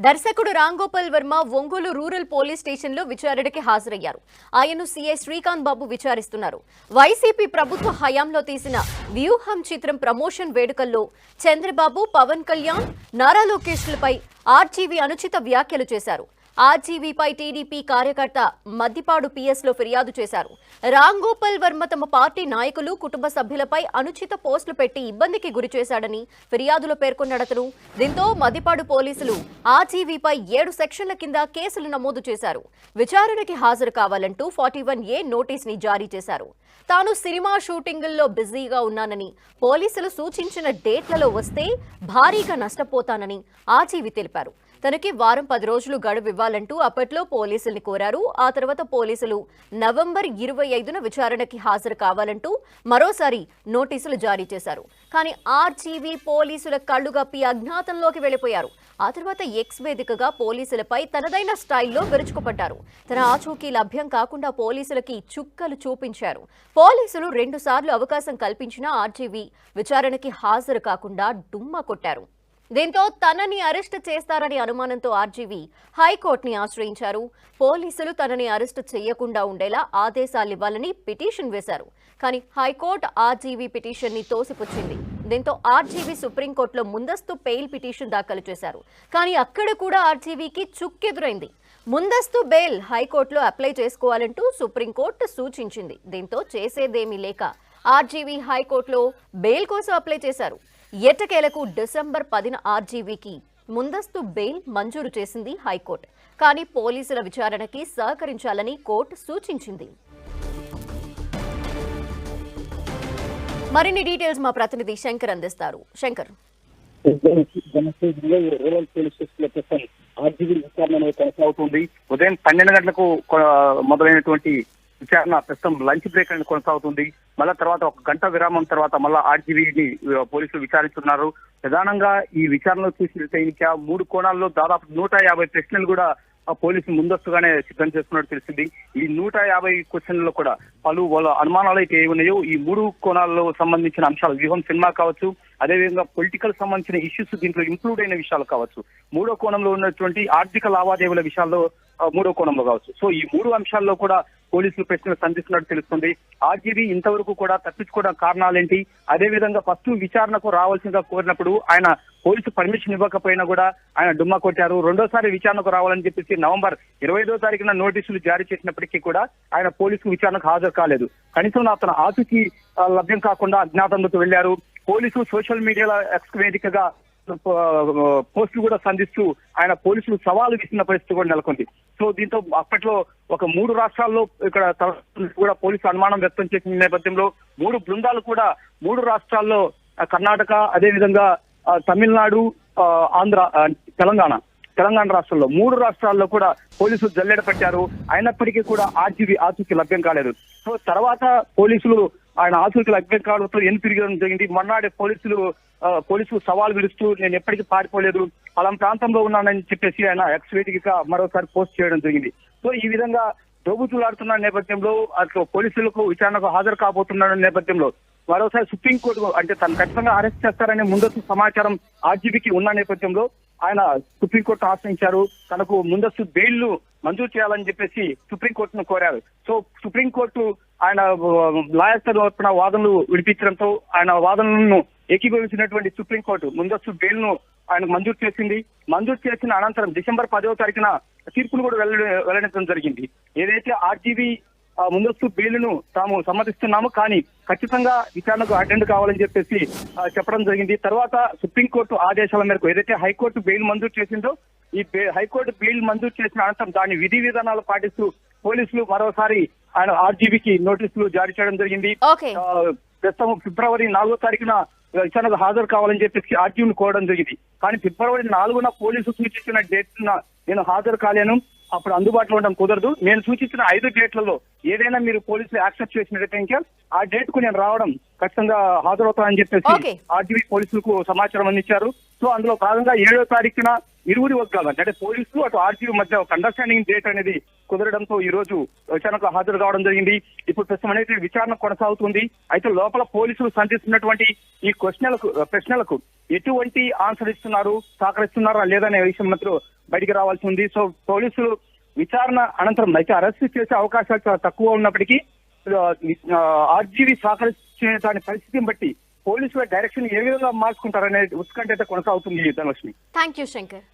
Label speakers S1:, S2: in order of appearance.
S1: దర్శకుడు Ram Gopal Varma Ongole rural police స్టేషన్లో విచారణకి హాజరయ్యారు. ఆయన్ను సీఐ శ్రీకాంత్ బాబు విచారిస్తున్నారు. వైసీపీ ప్రభుత్వ హయాంలో తీసిన వ్యూహం చిత్రం ప్రమోషన్ వేడుకల్లో చంద్రబాబు, పవన్ కళ్యాణ్, నారా లోకేష్లపై ఆర్జీవీ అనుచిత వ్యాఖ్యలు చేశారు. ఆర్జీవీపై టీడీపీ కార్యకర్త మద్దిపాడు పిఎస్లో ఫిర్యాదు చేశారు. రామ్ గోపాల్ వర్మ తమ పార్టీ నాయకులు, కుటుంబ సభ్యులపై అనుచిత పోస్టులు పెట్టి ఇబ్బందికి గురి చేశాడని ఫిర్యాదులో పేర్కొన్నాడతను. దీంతో మద్దిపాడు పోలీసులు ఆర్జీవీపై 7 సెక్షన్ల కింద కేసులు నమోదు చేశారు. విచారణకి హాజరు కావాలంటూ 41A నోటీస్ ని జారీ చేశారు. తాను సినిమా షూటింగుల్లో బిజీగా ఉన్నానని, పోలీసులు సూచించిన డేట్లలో వస్తే భారీగా నష్టపోతానని ఆర్జీవీ తెలిపారు. తనకి వారం 10 రోజులు గడువు ఇవ్వాలంటూ అప్పట్లో పోలీసుల్ని కోరారు. ఆ తర్వాత పోలీసులు నవంబర్ 25న విచారణకి హాజరు కావాలంటూ మరోసారి నోటీసులు జారీ చేశారు. కానీ ఆర్జీవీ పోలీసుల కళ్లు గప్పి అజ్ఞాతంలోకి వెళ్లిపోయారు. ఆ తర్వాత ఎక్స్ వేదికగా పోలీసులపై తనదైన స్టైల్లో విరుచుకుపడ్డారు. తన ఆచూకీ లభ్యం కాకుండా పోలీసులకి చుక్కలు చూపించారు. పోలీసులు 2 సార్లు అవకాశం కల్పించినా ఆర్జీవీ విచారణకి హాజరు కాకుండా డుమ్మా కొట్టారు. దీంతో తనని అరెస్ట్ చేస్తారని అనుమానంతో ఆర్జీవీ హైకోర్టుని ఆశ్రయించారు. పోలీసులు తనని అరెస్ట్ చేయకుండా ఉండేలా ఆదేశాలివ్వాలని పిటిషన్ వేశారు. కానీ హైకోర్టు ఆర్జీవీ పిటిషన్ ని తోసిపుచ్చింది. దీంతో ఆర్జీవీ సుప్రీంకోర్టులో ముందస్తు బెయిల్ పిటిషన్ దాఖలు చేశారు. కానీ అక్కడ కూడా ఆర్జీవీకి చుక్కెదురైంది. ముందస్తు బెయిల్ హైకోర్టులో అప్లై చేసుకోవాలంటూ సుప్రీంకోర్టు సూచించింది. దీంతో చేసేదేమీ లేక ఆర్జీవీ హైకోర్టులో బెయిల్ కోసం అప్లై చేశారు. ఎట్టకేలకు డిసెంబర్ 10న ఆర్జీవీకి ముందస్తు బెయిల్ మంజూరు చేసింది హైకోర్టు. కానీ పోలీసుల విచారణకి సహకరించాలని కోర్టు సూచించింది. మరిన్ని డీటెయిల్స్ మా ప్రతినిధి శంకర్ అందిస్తారు. Shankar,
S2: rural police station RGV విచారణ కొనసాగుతుంది. ఉదయం 12 గంటలకు మొదలైనటువంటి విచారణ ప్రస్తుతం లంచ్ బ్రేక్ అనేది కొనసాగుతుంది. మళ్ళా తర్వాత 1 గంట విరామం తర్వాత మళ్ళా ఆర్జీవీని పోలీసులు విచారిస్తున్నారు. ప్రధానంగా ఈ విచారణలో చూసినట్లయితే ఇంకా 3 కోణాల్లో దాదాపు 150 ప్రశ్నలు కూడా పోలీసులు ముందస్తుగానే సిద్ధం చేస్తున్నట్టు తెలిసింది. ఈ 150 క్వశ్చన్లలో కూడా పలు వాళ్ళ అనుమానాలు అయితే ఏమున్నాయో ఈ 3 కోణాల్లో సంబంధించిన అంశాలు, వ్యూహం సినిమా కావచ్చు, అదేవిధంగా పొలిటికల్ సంబంధించిన ఇష్యూస్ దీంట్లో ఇంక్లూడ్ అయిన విషయాలు కావచ్చు, 3వ కోణంలో ఉన్నటువంటి ఆర్థిక లావాదేవీల విషయాల్లో 3వ కోణంలో కావచ్చు. సో ఈ 3 అంశాల్లో కూడా పోలీసులు ప్రశ్నలు సంధిస్తున్నట్టు తెలుస్తుంది. ఆర్జీవీ ఇంతవరకు కూడా తప్పించుకోవడం కారణాలేంటి, అదేవిధంగా ఫస్ట్ విచారణకు రావాల్సిందిగా కోరినప్పుడు ఆయన పోలీసు పర్మిషన్ ఇవ్వకపోయినా కూడా ఆయన డుమ్మా కొట్టారు. రెండోసారి విచారణకు రావాలని చెప్పేసి నవంబర్ 25వ తారీఖున నోటీసులు జారీ చేసినప్పటికీ కూడా ఆయన పోలీసు విచారణకు హాజరు కాలేదు. కనీసం అతను ఆచూకీ లభ్యం కాకుండా అజ్ఞాతంలోకి వెళ్లారు. పోలీసు సోషల్ మీడియాలో ఎక్స్ వేదికగా పోస్టులు కూడా సంధిస్తూ ఆయన పోలీసులు సవాలు విసిన పరిస్థితి కూడా నెలకొంది. సో దీంతో అప్పట్లో ఒక 3 రాష్ట్రాల్లో ఇక్కడ కూడా పోలీసు అనుమానం వ్యక్తం చేసిన నేపథ్యంలో 3 బృందాలు కూడా 3 రాష్ట్రాల్లో కర్ణాటక, అదేవిధంగా తమిళనాడు, ఆంధ్ర, తెలంగాణ రాష్ట్రాల్లో 3 రాష్ట్రాల్లో కూడా పోలీసులు జల్లెడ పెట్టారు. అయినప్పటికీ కూడా ఆర్జీవీ ఆచూకీ లభ్యం కాలేదు. సో తర్వాత పోలీసులు ఆయన ఆచూకీ లభ్యం కావడంతో తిరగడం జరిగింది. మొన్నటి పోలీసులు సవాల్ విడుస్తూ నేను ఎప్పటికీ పారిపోలేదు, పలాం ప్రాంతంలో ఉన్నానని చెప్పేసి ఆయన ఎక్స్ వేదికగా మరోసారి పోస్ట్ చేయడం జరిగింది. సో ఈ విధంగా దోబుతులాడుతున్న నేపథ్యంలో అటు పోలీసులకు విచారణకు హాజరు కాబోతున్న నేపథ్యంలో మరోసారి సుప్రీంకోర్టు అంటే తను ఖచ్చితంగా అరెస్ట్ చేస్తారనే ముందస్తు సమాచారం ఆర్జీవీకి ఉన్న నేపథ్యంలో ఆయన సుప్రీంకోర్టును ఆశ్రయించారు. తనకు ముందస్తు బెయిల్ మంజూరు చేయాలని చెప్పేసి సుప్రీంకోర్టును కోరారు. సో సుప్రీంకోర్టు ఆయన లాయర్ తరపున వాదనలు వినిపించడంతో ఆయన వాదనలను ఏకీభవించినటువంటి సుప్రీంకోర్టు ముందస్తు బెయిల్ ను ఆయనకు మంజూరు చేసింది. మంజూరు చేసిన అనంతరం డిసెంబర్ 10వ తారీఖున తీర్పును కూడా వెల్లడించడం జరిగింది. ఏదైతే ఆర్జీవీ ముందస్తు బెయిల్ను తాము సమ్మతిస్తున్నాము, కానీ ఖచ్చితంగా విచారణకు అటెండ్ కావాలని చెప్పేసి చెప్పడం జరిగింది. తర్వాత సుప్రీంకోర్టు ఆదేశాల మేరకు ఏదైతే హైకోర్టు బెయిల్ మంజూరు చేసిందో ఈ హైకోర్టు బెయిల్ మంజూరు చేసిన అనంతరం దాని విధి విధానాలు పాటిస్తూ పోలీసులు మరోసారి ఆయన ఆర్జీవీకి నోటీసులు జారీ చేయడం జరిగింది. ప్రస్తుతం ఫిబ్రవరి 4వ తారీఖున విచారణకు హాజరు కావాలని చెప్పేసి ఆర్జీవీని కోరడం జరిగింది. కానీ ఫిబ్రవరి 4న పోలీసులు సూచించిన డేట్ నేను హాజరు కాలేను, అప్పుడు అందుబాటులో ఉండడం కుదరదు, నేను సూచించిన 5 డేట్లలో ఏదైనా మీరు పోలీసులు యాక్సెప్ట్ చేసినట్టయితే ఇంకా ఆ డేట్ కు నేను రావడం ఖచ్చితంగా హాజరవుతానని చెప్పేసి
S1: Okay.
S2: ఆర్జీవీ పోలీసులకు సమాచారం అందించారు. సో అందులో భాగంగా 7వ తారీఖున ఇరువురి వర్గాలు అంటే పోలీసులు అటు ఆర్జీవీ మధ్య ఒక అండర్స్టాండింగ్ డేట్ అనేది కుదరడంతో ఈ రోజు విచారణకు హాజరు కావడం జరిగింది. ఇప్పుడు ప్రస్తుతం అనేది విచారణ కొనసాగుతుంది. అయితే లోపల పోలీసులు సంధిస్తున్నటువంటి ఈ ప్రశ్నలకు ఎటువంటి ఆన్సర్ ఇస్తున్నారు, సహకరిస్తున్నారా లేదనే విషయం మాత్రం బయటికి రావాల్సి ఉంది. సో పోలీసులు విచారణ అనంతరం అయితే అరెస్ట్ చేసే అవకాశాలు చాలా తక్కువ ఉన్నప్పటికీ ఆర్జీవీ సహకరించే దాని పరిస్థితిని బట్టి పోలీసుల డైరెక్షన్ ఏ విధంగా మార్చుకుంటారనే ఉత్కంఠ అయితే కొనసాగుతుంది ధనలక్ష్మి.
S1: Thank you Shankar.